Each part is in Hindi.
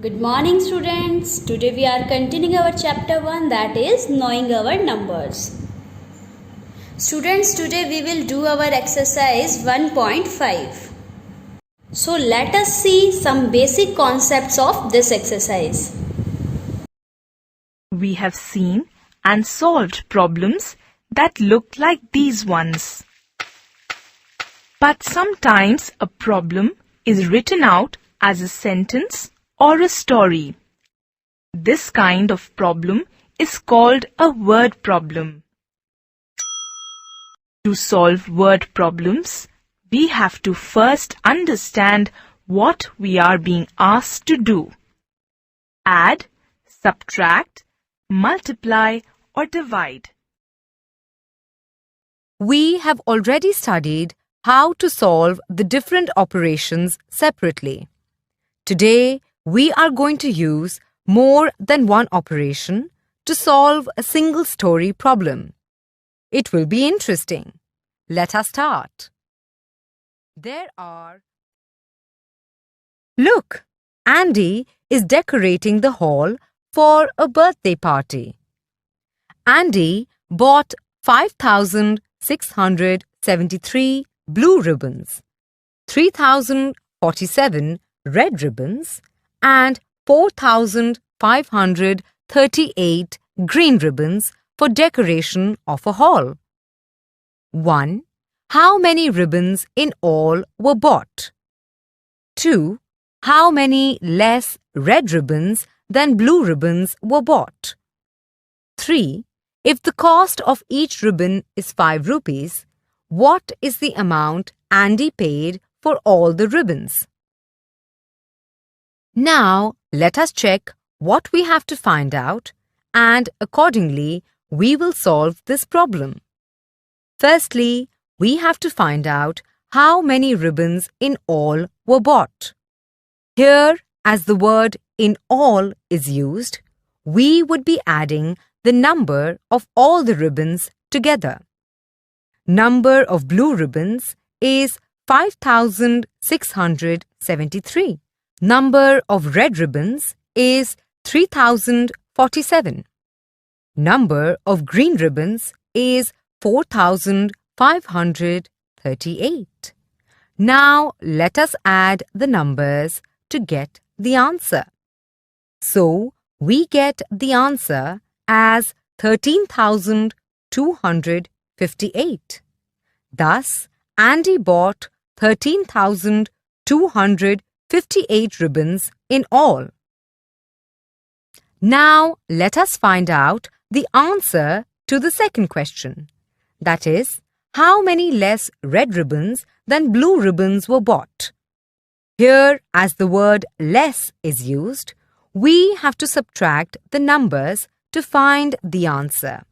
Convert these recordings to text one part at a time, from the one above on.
Good morning, students. Today we are continuing our chapter 1, that is knowing our numbers. Students, today we will do our exercise 1.5. So let us see some basic concepts of this exercise. We have seen and solved problems that look like these ones. But sometimes a problem is written out as a sentence or a story. This kind of problem is called a word problem. To solve word problems, we have to first understand what we are being asked to do. Add, subtract, multiply or divide. We have already studied how to solve the different operations separately. Today, we are going to use more than one operation to solve a single story problem. It will be interesting. Let us start. Look, Andy is decorating the hall for a birthday party. Andy bought 5,673 blue ribbons, 3,047 red ribbons, and 4,538 green ribbons for decoration of a hall. 1. How many ribbons in all were bought? 2. How many less red ribbons than blue ribbons were bought? 3. If the cost of each ribbon is 5 rupees, what is the amount Andy paid for all the ribbons? Now, let us check what we have to find out, and accordingly, we will solve this problem. Firstly, we have to find out how many ribbons in all were bought. Here, as the word in all is used, we would be adding the number of all the ribbons together. Number of blue ribbons is 5,673. Number of red ribbons is 3,047. Number of green ribbons is 4,538. Now let us add the numbers to get the answer. So we get the answer as 13,258. Thus, Andy bought 13,258 ribbons in all. Now, let us find out the answer to the second question. That is, how many less red ribbons than blue ribbons were bought? Here, as the word less is used, we have to subtract the numbers to find the answer.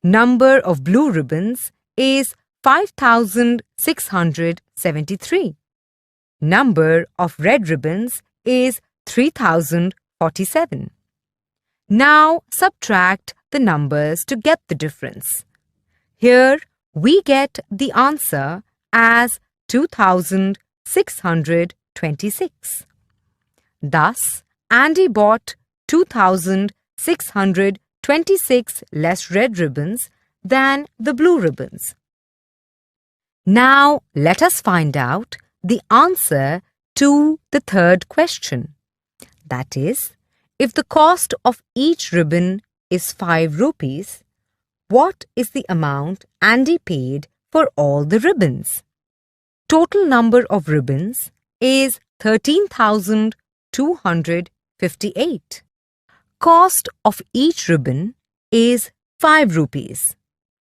Number of blue ribbons is 5,673. Number of red ribbons is 3,047. Now subtract the numbers to get the difference. Here we get the answer as 2,626. Thus, Andy bought 2,626 less red ribbons than the blue ribbons. Now let us find out the answer to the third question. That is, if the cost of each ribbon is 5 rupees, what is the amount Andy paid for all the ribbons? Total number of ribbons is 13,258. Cost of each ribbon is 5 rupees.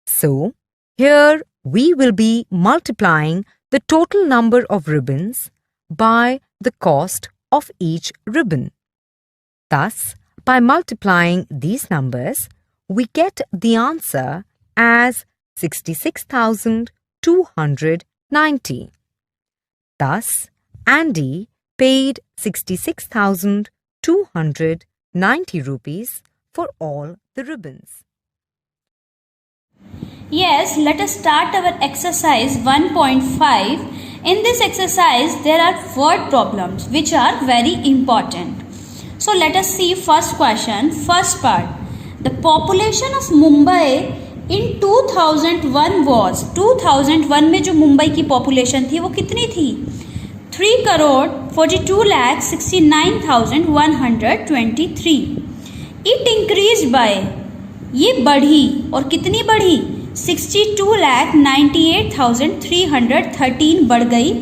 So, here we will be multiplying the total number of ribbons by the cost of each ribbon. Thus, by multiplying these numbers, we get the answer as 66,290. Thus, Andy paid 66,290 rupees for all the ribbons. Yes, let us start our exercise 1.5. In this exercise, there are word problems which are very important. So let us see first question, first part. The population of Mumbai in 2001 was, 2001 में जो मुंबई की पॉपुलेशन थी वो कितनी थी? 3,42,69,123. It increased by, ये बढ़ी और कितनी बढ़ी? 62,98,313 बढ़ गई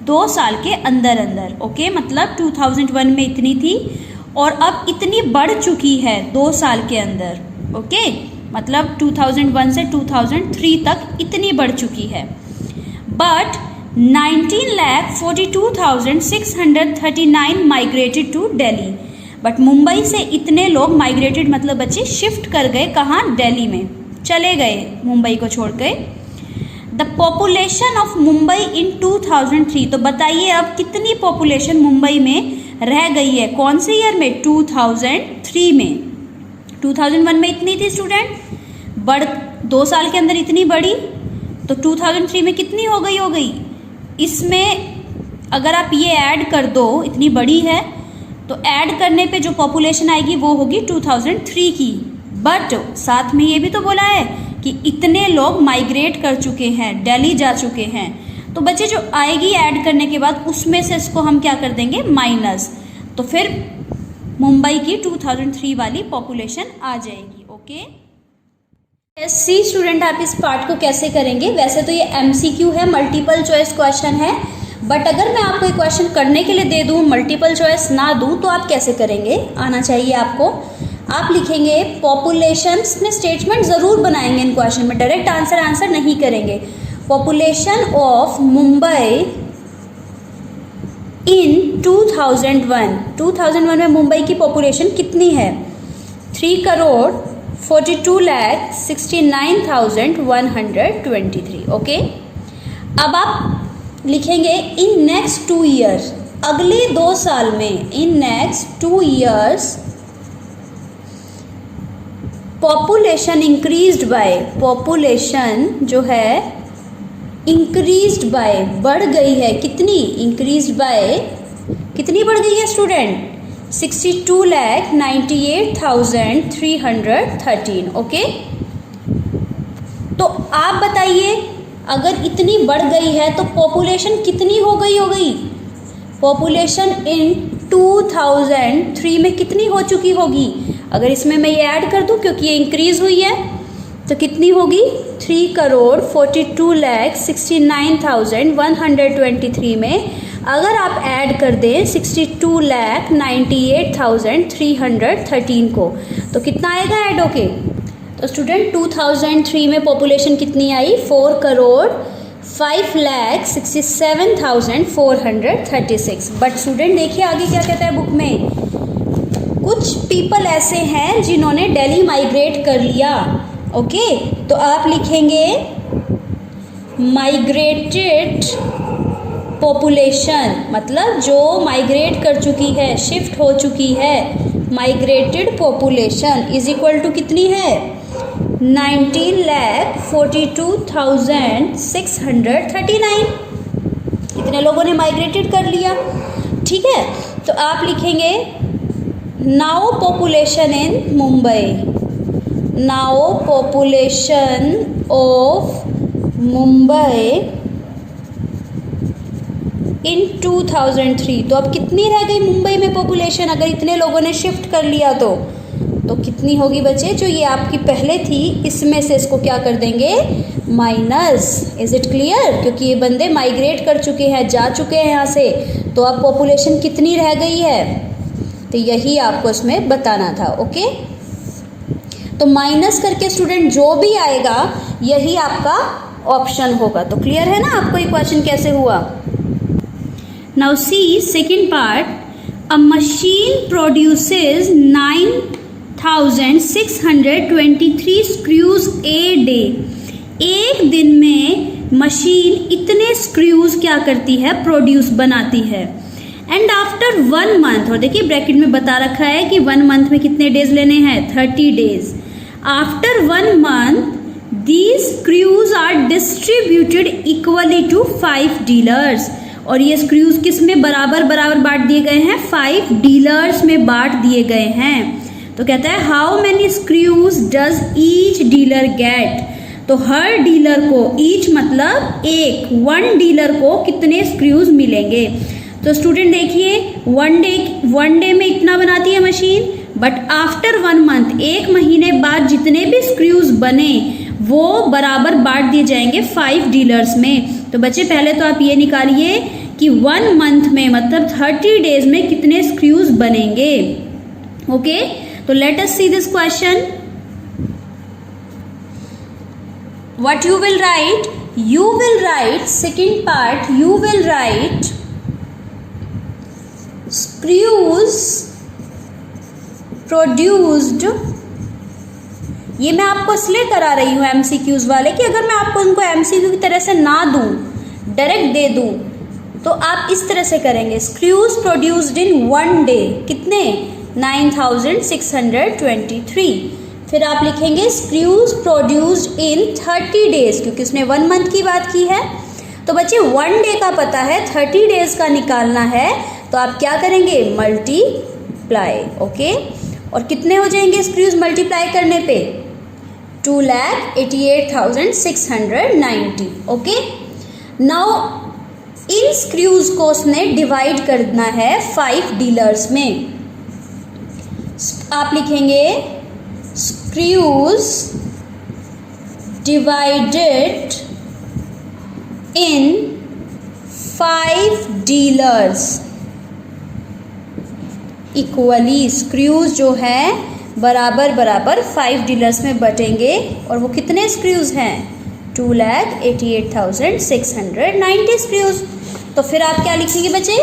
2 साल के अंदर अंदर. ओके, मतलब 2001 में इतनी थी और अब इतनी बढ़ चुकी है 2 साल के अंदर. ओके, मतलब 2001 से 2003 तक इतनी बढ़ चुकी है. But 19,42,639 migrated to Delhi. But Mumbai से इतने लोग माइग्रेटेड मतलब बच्चे शिफ्ट कर गए कहाँ? दिल्ली में चले गए, मुंबई को छोड़ के. The population of Mumbai in 2003. तो बताइए अब कितनी पॉपुलेशन मुंबई में रह गई है? कौन से ईयर में? 2003 में. 2001 में इतनी थी स्टूडेंट, बढ़ 2 साल के अंदर इतनी बढ़ी, तो 2003 में कितनी हो गई? इसमें अगर आप ये ऐड कर दो, इतनी बड़ी है तो ऐड करने पे जो पॉपुलेशन आएगी वो होगी 2003 की. बट साथ में ये भी तो बोला है कि इतने लोग माइग्रेट कर चुके हैं, दिल्ली जा चुके हैं. तो बच्चे जो आएगी ऐड करने के बाद उसमें से इसको हम क्या कर देंगे? माइनस. तो फिर मुंबई की 2003 वाली पॉपुलेशन आ जाएगी. ओके, सी स्टूडेंट, आप इस पार्ट को कैसे करेंगे? वैसे तो ये MCQ है, मल्टीपल चॉइस क्वेश्चन है, बट अगर मैं आपको एक क्वेश्चन करने के लिए दे दूँ, मल्टीपल चॉइस ना दूँ, तो आप कैसे करेंगे? आना चाहिए आपको. आप लिखेंगे पॉपुलेशंस में, स्टेटमेंट ज़रूर बनाएंगे इन क्वेश्चन में, डायरेक्ट आंसर नहीं करेंगे. पॉपुलेशन ऑफ मुंबई इन 2001 में मुंबई की पॉपुलेशन कितनी है? 3,42,69,123. ओके, अब आप लिखेंगे इन नेक्स्ट 2 ईयर्स, अगले 2 साल में, in next 2 years population increased by, population जो है इंक्रीज्ड बाय, बढ़ गई है. कितनी? इंक्रीज्ड बाय कितनी बढ़ गई है स्टूडेंट? 62,98,313. ओके, तो आप बताइए अगर इतनी बढ़ गई है तो पॉपुलेशन कितनी हो गई? पॉपुलेशन इन 2003 में कितनी हो चुकी होगी? अगर इसमें मैं ये ऐड कर दूं, क्योंकि ये इंक्रीज हुई है, तो कितनी होगी? 3,42,69,123 में अगर आप ऐड कर दें 62,98,313 को, तो कितना आएगा ऐड होके? तो स्टूडेंट 2003 में पॉपुलेशन कितनी आई? 4,05,67,436. बट स्टूडेंट देखिए आगे क्या कहता है बुक में. कुछ पीपल ऐसे हैं जिन्होंने दिल्ली माइग्रेट कर लिया. ओके, तो आप लिखेंगे माइग्रेटेड पॉपुलेशन, मतलब जो माइग्रेट कर चुकी है, शिफ्ट हो चुकी है. Migrated population is equal to कितनी है? 19,42,639. इतने लोगों ने माइग्रेटेड कर लिया. ठीक है, तो आप लिखेंगे now population in Mumbai, now population of Mumbai in 2003. तो अब कितनी रह गई मुंबई में पॉपुलेशन? अगर इतने लोगों ने शिफ्ट कर लिया तो कितनी होगी बच्चे? जो ये आपकी पहले थी इसमें से इसको क्या कर देंगे? माइनस. Is it clear? क्योंकि ये बंदे माइग्रेट कर चुके हैं, जा चुके हैं यहाँ से, तो अब पॉपुलेशन कितनी रह गई है? तो यही आपको इसमें बताना था. ओके, तो माइनस करके स्टूडेंट जो भी आएगा यही आपका ऑप्शन होगा. तो क्लियर है ना आपको ये क्वेश्चन कैसे हुआ? Now see second part. A machine produces 9,623 screws a day. एक दिन में मशीन इतने स्क्रूज क्या करती है? प्रोड्यूस, बनाती है. एंड आफ्टर 1 मंथ, और देखिए ब्रैकेट में बता रखा है कि 1 मंथ में कितने डेज लेने हैं? 30 days. After 1 month these screws are distributed equally to 5 dealers. और ये स्क्रूज किस में बराबर बराबर बांट दिए गए हैं, 5 डीलर्स में बांट दिए गए हैं। तो कहता है how many screws does each dealer get, तो हर डीलर को, ईच मतलब एक, 1 डीलर को कितने स्क्रूज मिलेंगे। तो स्टूडेंट देखिए वन डे में इतना बनाती है मशीन, बट आफ्टर 1 मंथ, 1 महीने बाद जितने भी स्क्रूज बने वो बराबर बांट दिए जाएंगे 5 डीलर्स में। तो बच्चे पहले तो आप ये निकालिए कि 1 मंथ में मतलब 30 डेज में कितने स्क्रूज बनेंगे। ओके, तो let us see this question. What you will write? You will write, second part, you will write screws produced। ये मैं आपको इसलिए करा रही हूँ MCQs वाले कि अगर मैं आपको उनको MCQ की तरह से ना दूँ, डायरेक्ट दे दूँ, तो आप इस तरह से करेंगे। स्क्रूज प्रोड्यूस्ड इन 1 डे, कितने, 9623। फिर आप लिखेंगे स्क्रूज प्रोड्यूस्ड इन 30 डेज, क्योंकि उसने 1 मंथ की बात की है। तो बच्चे 1 डे का पता है, 30 डेज का निकालना है, तो आप क्या करेंगे, मल्टीप्लाई। ओके, और कितने हो जाएंगे स्क्रूज मल्टीप्लाई करने पे, 2,88,690। ओके, नाउ इन स्क्रूज को उसने डिवाइड करना है 5 डीलर्स में। आप लिखेंगे screws divided in 5 dealers equally। Screws जो है बराबर बराबर 5 डीलर्स में बटेंगे, और वो कितने स्क्रूज हैं, 2,88,690 स्क्रूज। तो फिर आप क्या लिखेंगे बच्चे,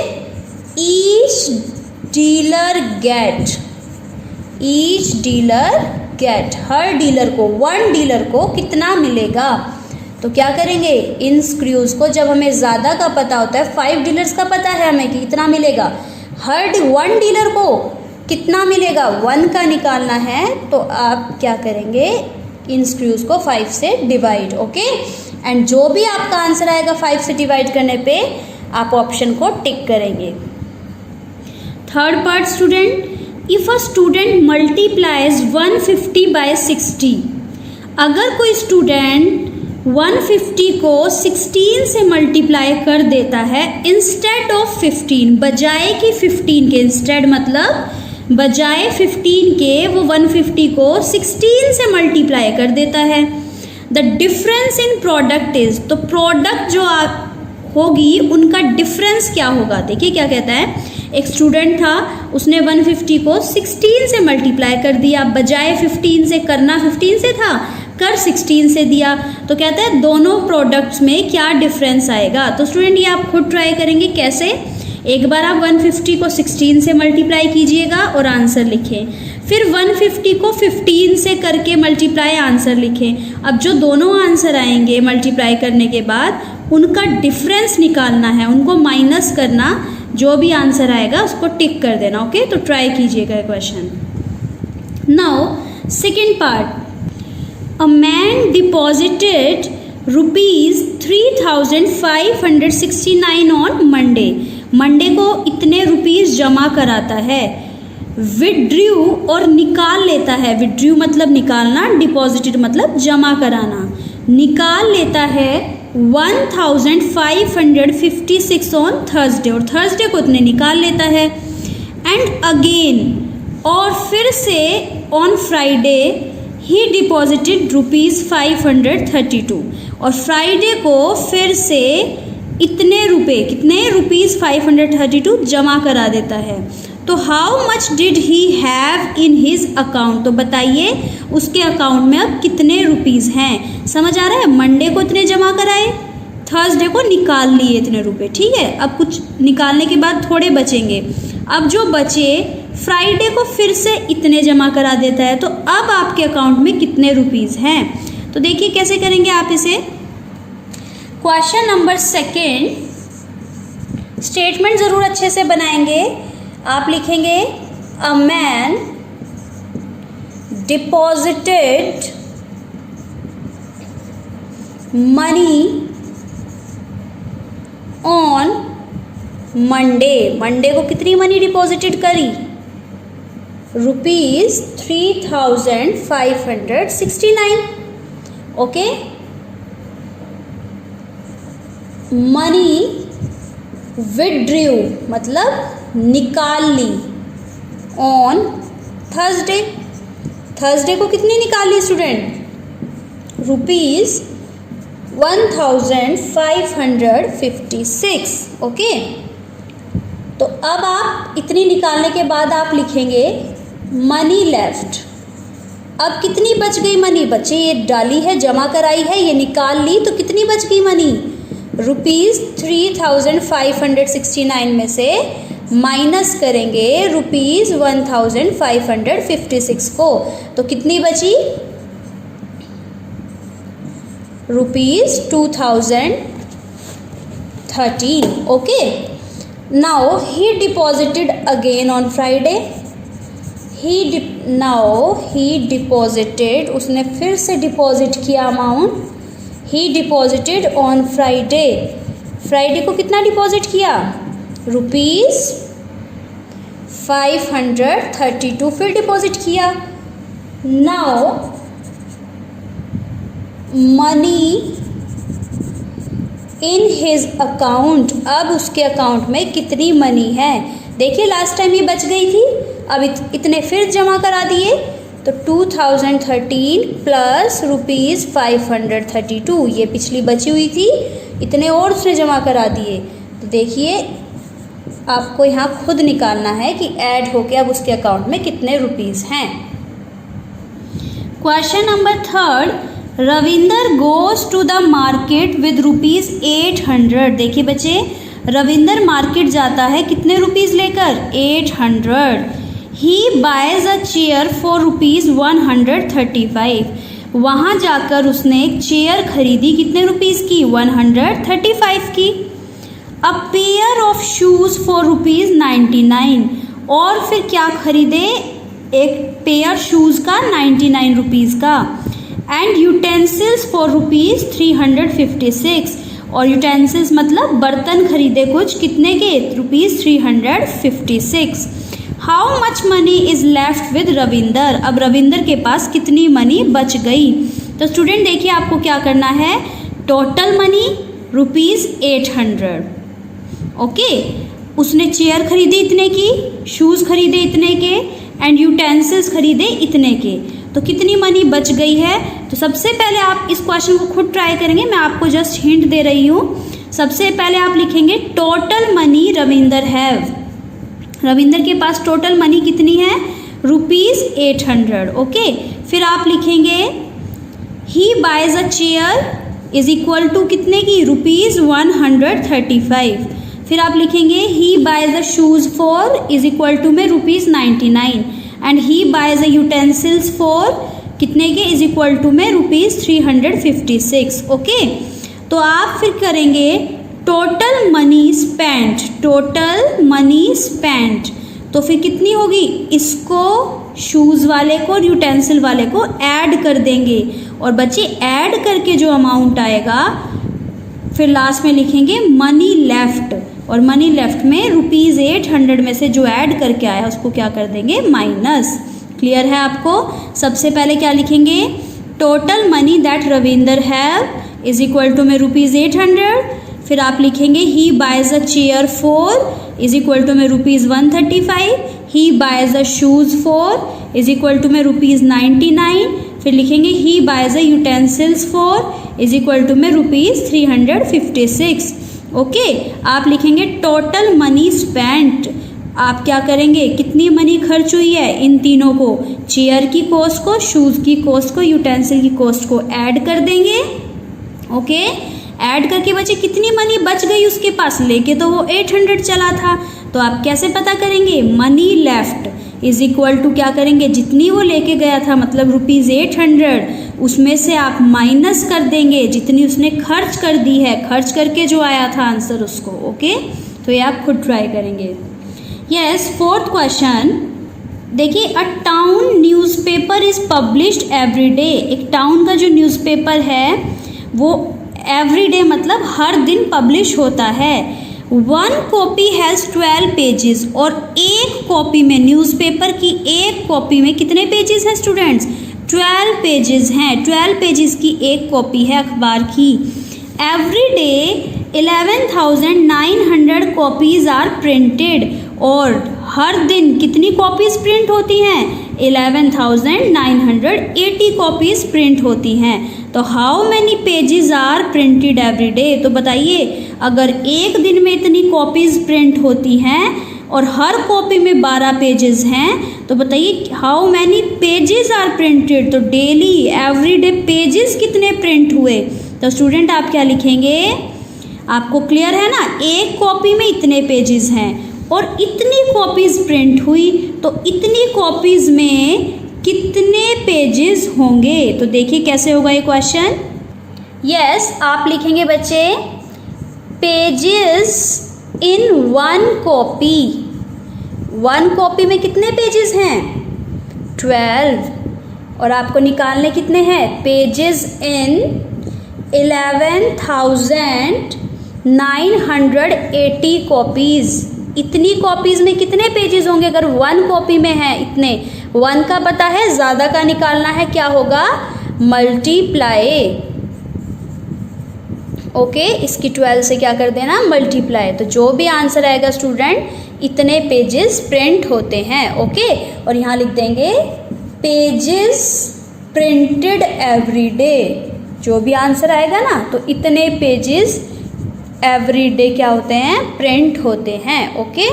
ईच डीलर गेट, हर डीलर को, 1 डीलर को कितना मिलेगा। तो क्या करेंगे, इन स्क्रूज को, जब हमें ज़्यादा का पता होता है, 5 डीलर्स का पता है हमें कि कितना मिलेगा, हर 1 डीलर को कितना मिलेगा, 1 का निकालना है। तो आप क्या करेंगे, इन स्क्रूज को 5 से डिवाइड। ओके, एंड जो भी आपका आंसर आएगा 5 से डिवाइड करने पे, आप ऑप्शन को टिक करेंगे। Third part student, if a student multiplies 150 by 60, अगर कोई स्टूडेंट 150 को 16 से मल्टीप्लाई कर देता है इंस्टेड ऑफ 15, बजाय कि 15 के, इंस्टेड मतलब बजाय 15 के वो 150 को 16 से मल्टीप्लाई कर देता है। The difference in product is, तो प्रोडक्ट जो आप होगी उनका डिफरेंस क्या होगा। देखिए क्या कहता है, एक स्टूडेंट था, उसने 150 को 16 से मल्टीप्लाई कर दिया, बजाय 15 से, करना 15 से था, कर 16 से दिया। तो कहता है दोनों प्रोडक्ट्स में क्या डिफरेंस आएगा। तो स्टूडेंट ये आप खुद ट्राई करेंगे, कैसे, एक बार आप 150 को 16 से मल्टीप्लाई कीजिएगा और आंसर लिखें, फिर 150 को 15 से करके मल्टीप्लाई, आंसर लिखें। अब जो दोनों आंसर आएंगे मल्टीप्लाई करने के बाद, उनका डिफरेंस निकालना है, उनको माइनस करना, जो भी आंसर आएगा उसको टिक कर देना। ओके, तो ट्राई कीजिएगा question. Now second part, a man deposited ₹3,569 on Monday, Monday को इतने रुपीस जमा कराता है। विड्रू और निकाल लेता है, विड्रू मतलब निकालना, डिपॉजिटेड मतलब जमा कराना, निकाल लेता है 1,556 ऑन थर्सडे, और थर्सडे को इतने निकाल लेता है। एंड अगेन, और फिर से ऑन फ्राइडे ही डिपॉजिटेड ₹532, और फ्राइडे को फिर से इतने रुपए, कितने रुपीस 532 जमा करा देता है। तो how much did he have in his account, तो बताइए उसके अकाउंट में अब कितने रुपीस हैं। समझ आ रहा है, मंडे को इतने जमा कराए, थर्सडे को निकाल लिए इतने रुपए, ठीक है। अब कुछ निकालने के बाद थोड़े बचेंगे, अब जो बचे फ्राइडे को फिर से इतने जमा करा देता है, तो अब आपके अकाउंट में कितने रुपीस हैं। तो देखिए कैसे करेंगे आप इसे। क्वेश्चन नंबर सेकेंड, स्टेटमेंट ज़रूर अच्छे से बनाएंगे। आप लिखेंगे a man deposited money on Monday को कितनी मनी डिपॉजिटेड करी? ₹3,569. ओके. मनी विथड्रू मतलब निकाल ली ऑन थर्सडे को कितनी निकाल ली स्टूडेंट? ₹1,556. ओके. तो अब आप इतनी निकालने के बाद आप लिखेंगे मनी लेफ्ट. अब कितनी बच गई मनी? बच्चे ये डाली है, जमा कराई है, ये निकाल ली, तो कितनी बच गई मनी? ₹3,569 में से माइनस करेंगे ₹1,556 को, तो कितनी बची? ₹2,013. Okay. Now he deposited again on Friday. He deposited, उसने फिर से डिपॉजिट किया amount. He deposited on Friday को कितना डिपॉजिट किया? ₹532 फिर डिपॉजिट किया. Now money in his account, अब उसके अकाउंट में कितनी मनी है? देखिए लास्ट टाइम ये बच गई थी, अब इतने फिर जमा करा दिए, तो 2013 प्लस ₹532, ये पिछली बची हुई थी, इतने और उसने जमा करा दिए. तो देखिए आपको यहाँ खुद निकालना है कि ऐड होके अब उसके अकाउंट में कितने रुपीस हैं. Question number 3. Ravinder goes to the market with ₹800. देखिए बच्चे, रविंदर मार्केट जाता है कितने रुपीस लेकर? 800. ही बायज अ चेयर फॉर ₹135. वहाँ जाकर उसने एक चेयर खरीदी, कितने रुपीस की? 135 की. A pair of shoes for ₹99. और फिर क्या खरीदे? एक पेयर शूज का 99 रुपीस का. And utensils for ₹356. और यूटेंसिल्स मतलब बर्तन खरीदे कुछ, कितने के? ₹356. How much money is left with Ravinder. अब रविंदर के पास कितनी मनी बच गई? तो स्टूडेंट देखिए आपको क्या करना है, टोटल मनी ₹800. ओके. उसने चेयर खरीदी इतने की, शूज़ खरीदे इतने के, एंड यूटेंसिल्स खरीदे इतने के, तो कितनी मनी बच गई है? तो सबसे पहले आप इस क्वेश्चन को खुद ट्राई करेंगे, मैं आपको जस्ट हिंट दे रही हूँ. सबसे पहले आप लिखेंगे total money Ravinder have. Ravinder के पास टोटल मनी कितनी है? ₹800. ओके. फिर आप लिखेंगे he buys a chair is equal to कितने की? ₹135. फिर आप लिखेंगे he buys a shoes for is equal to में ₹99. And he buys a utensils for कितने के? इज इक्वल टू में ₹356. ओके. तो आप फिर करेंगे टोटल मनी स्पेंट. तो फिर कितनी होगी? इसको शूज़ वाले को और यूटेंसिल वाले को ऐड कर देंगे, और बच्चे ऐड करके जो अमाउंट आएगा फिर लास्ट में लिखेंगे मनी लेफ्ट, और मनी लेफ्ट में ₹800 में से जो ऐड करके आया उसको क्या कर देंगे? माइनस. क्लियर है आपको? सबसे पहले क्या लिखेंगे? Total money that Ravinder have is equal to में ₹800. फिर आप लिखेंगे he buys a chair for is equal to में ₹135. He buys a shoes for is equal to में ₹99. फिर लिखेंगे he buys a utensils for is equal to में ₹356. ओके. आप लिखेंगे टोटल मनी स्पेंट. आप क्या करेंगे? कितनी मनी खर्च हुई है इन तीनों को, चेयर की कॉस्ट को, शूज़ की कॉस्ट को, यूटेंसिल की कॉस्ट को ऐड कर देंगे. ओके. ऐड करके बचे कितनी मनी बच गई उसके पास? लेके तो वो 800 चला था, तो आप कैसे पता करेंगे? Money left is equal to क्या करेंगे? जितनी वो लेके गया था मतलब ₹800, उसमें से आप माइनस कर देंगे जितनी उसने खर्च कर दी है, खर्च करके जो आया था आंसर उसको. ओके. तो ये आप खुद ट्राई करेंगे. यस. 4th क्वेश्चन देखिए, अ town newspaper is published every day. एक टाउन का जो न्यूज़पेपर है वो एवरी डे मतलब हर दिन पब्लिश होता है. वन कॉपी हैज़ 12 पेजेस, और एक कॉपी में, न्यूज़पेपर की एक कॉपी में कितने पेजेस हैं स्टूडेंट्स? 12 पेजेस हैं। 12 पेजेस की एक कॉपी है अखबार की। Every day 11,900 copies are printed, और हर दिन कितनी कॉपीज़ प्रिंट होती हैं? 11,980 कॉपीज़ प्रिंट होती हैं। तो how many pages are printed every day? तो बताइए, अगर एक दिन में इतनी कॉपीज़ प्रिंट होती हैं और हर कॉपी में 12 पेजेस हैं, तो बताइए how many pages are printed? तो डेली, एवरी डे पेजेस कितने प्रिंट हुए? तो स्टूडेंट आप क्या लिखेंगे? आपको क्लियर है ना, एक कॉपी में इतने पेजेस हैं और इतनी कॉपीज़ प्रिंट हुई, तो इतनी कॉपीज़ में कितने पेजेस होंगे? तो देखिए कैसे होगा ये क्वेश्चन। यस, आप लिखेंगे बच्चे pages in one copy. One copy में कितने पेजेस हैं? 12, और आपको निकालने कितने हैं? Pages in 11,980 copies. इतनी कॉपीज़ में कितने पेजेस होंगे? अगर वन कॉपी में है इतने, वन का पता है, ज़्यादा का निकालना है, क्या होगा? मल्टीप्लाई। ओके, इसकी 12 से क्या कर देना? मल्टीप्लाई। तो जो भी आंसर आएगा स्टूडेंट, इतने पेजेस प्रिंट होते हैं। ओके, और यहाँ लिख देंगे पेजेस प्रिंटेड एवरी डे। जो भी आंसर आएगा ना, तो इतने पेजेस एवरी डे क्या होते हैं? प्रिंट होते हैं। Okay,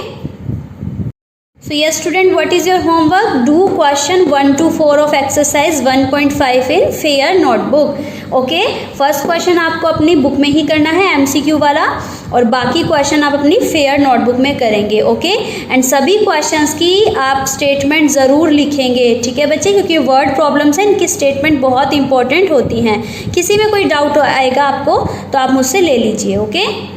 so yes student, what is your homework? Do question 1 to 4 of exercise 1.5 in fair notebook. Okay, first question आपको अपनी बुक में ही करना है, MCQ वाला, और बाकी क्वेश्चन आप अपनी फेयर नोटबुक में करेंगे। ओके, एंड सभी क्वेश्चंस की आप स्टेटमेंट ज़रूर लिखेंगे, ठीक है बच्चे, क्योंकि वर्ड प्रॉब्लम्स हैं, इनकी स्टेटमेंट बहुत इंपॉर्टेंट होती हैं। किसी में कोई डाउट आएगा आपको तो आप मुझसे ले लीजिए। ओके।